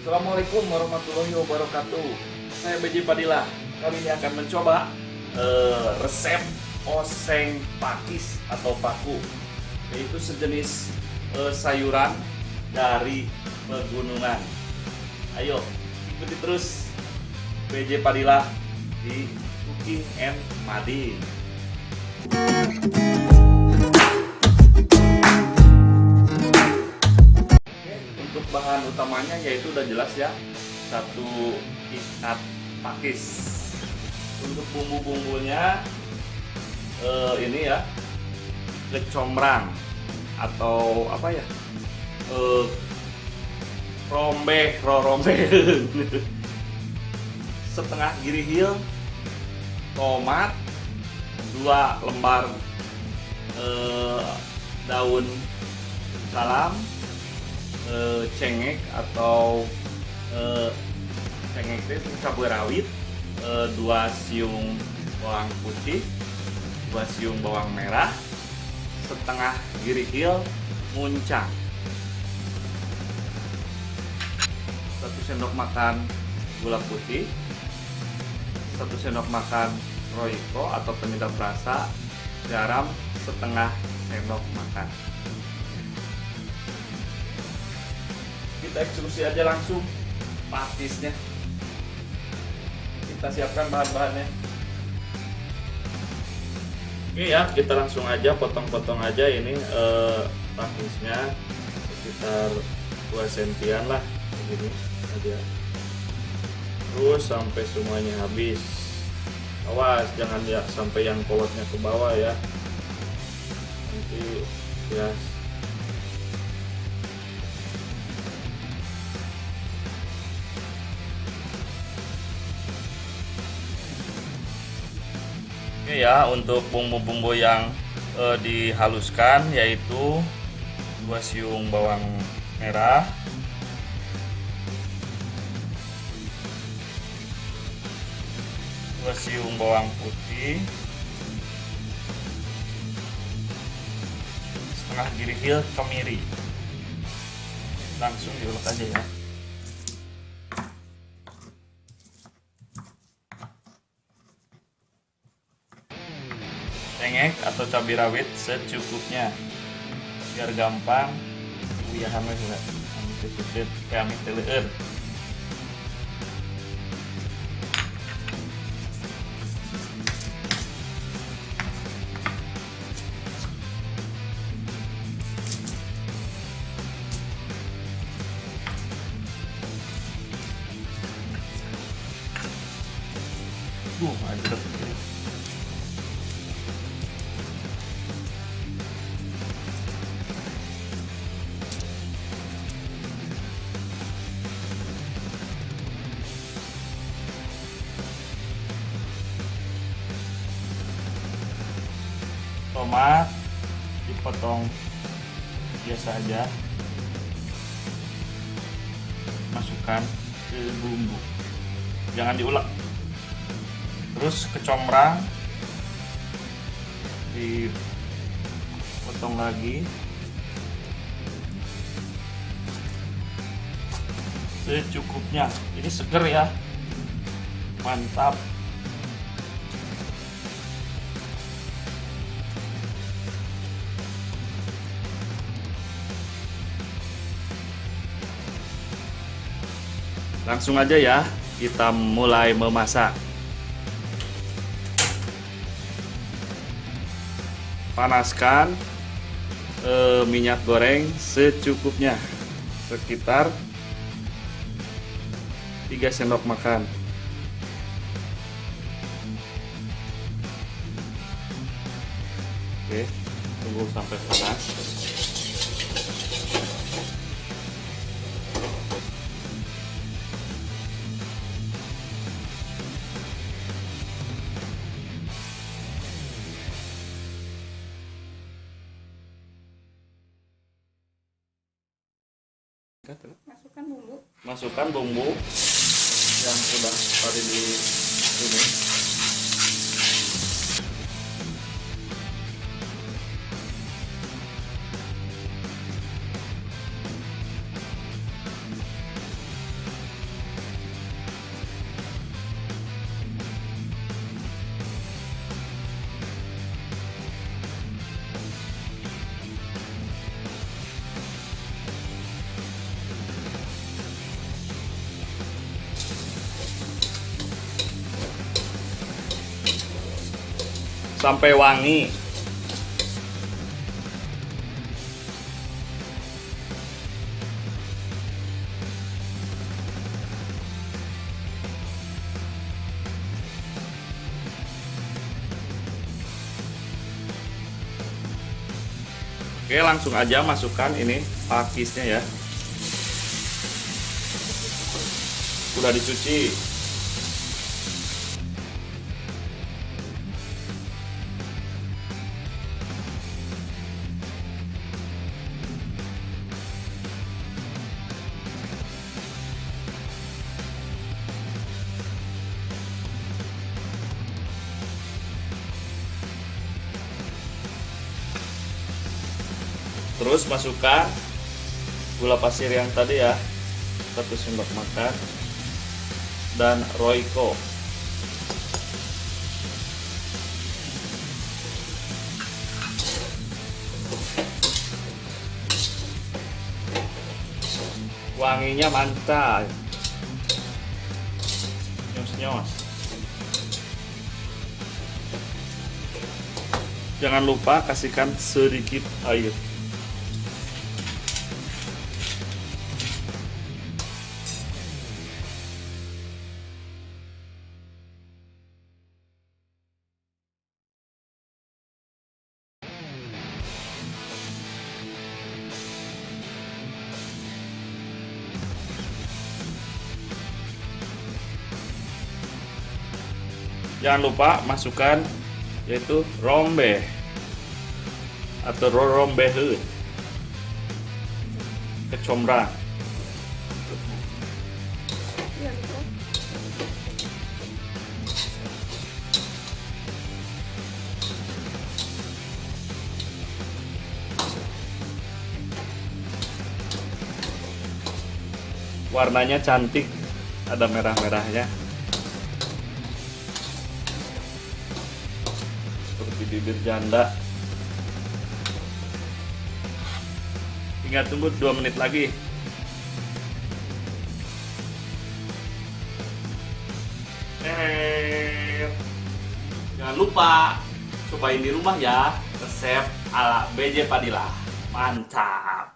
Assalamualaikum warahmatullahi wabarakatuh. Saya BJ Padilla. Kali ini akan mencoba resep oseng pakis atau paku, yaitu sejenis sayuran dari pegunungan. Ayo ikuti terus BJ Padilla di Cooking and Mading. Untuk bahan utamanya yaitu udah jelas ya, 1 ikat pakis. Untuk bumbu-bumbunya ini ya, kecombrang atau apa ya, rombe setengah girihil, tomat, 2 lembar daun salam, cengek atau cengek itu cabai rawit, 2 siung bawang putih, 2 siung bawang merah, setengah girihil muncang, 1 sendok makan gula putih, 1 sendok makan roiko atau penyedap rasa, garam setengah sendok makan. Kita eksekusi aja langsung pakisnya. Kita siapkan bahan-bahannya. Oke ya, kita langsung aja potong-potong aja ini pakisnya sekitar 2 sentian lah, begini aja. Terus sampai semuanya habis. Awas jangan ya sampai yang kolotnya ke bawah ya. Nanti ya. Oke ya, untuk bumbu-bumbu yang dihaluskan yaitu 2 siung bawang merah, 2 siung bawang putih, setengah girihil kemiri. Langsung diulek aja ya. Cengek atau cabai rawit secukupnya biar gampang uyahan we heula. Amit sisir kayak amit teleur. Mantap. Tomat dipotong biasa aja, masukkan ke bumbu, jangan diulek. Terus kecombrang dipotong lagi secukupnya. Ini seger ya, mantap. Langsung aja ya, kita mulai memasak. Panaskan minyak goreng secukupnya, sekitar 3 sendok makan. Oke, tunggu sampai panas. Masukkan bumbu yang sudah tadi di sini. sampai wangi. Oke, langsung aja masukkan ini pakisnya ya. Udah dicuci. Terus masukkan gula pasir yang tadi ya, 1 sendok makan, dan Royco. Wanginya mantap. Nyos-nyos. Jangan lupa kasihkan sedikit air. Jangan lupa masukkan yaitu rombe atau rombeheun, kecombrang. Warnanya cantik, ada merah-merahnya. Seperti bibir janda. Tinggal tunggu 2 menit lagi. Jangan lupa cobain di rumah ya, resep ala BJ Padilla. Mantap.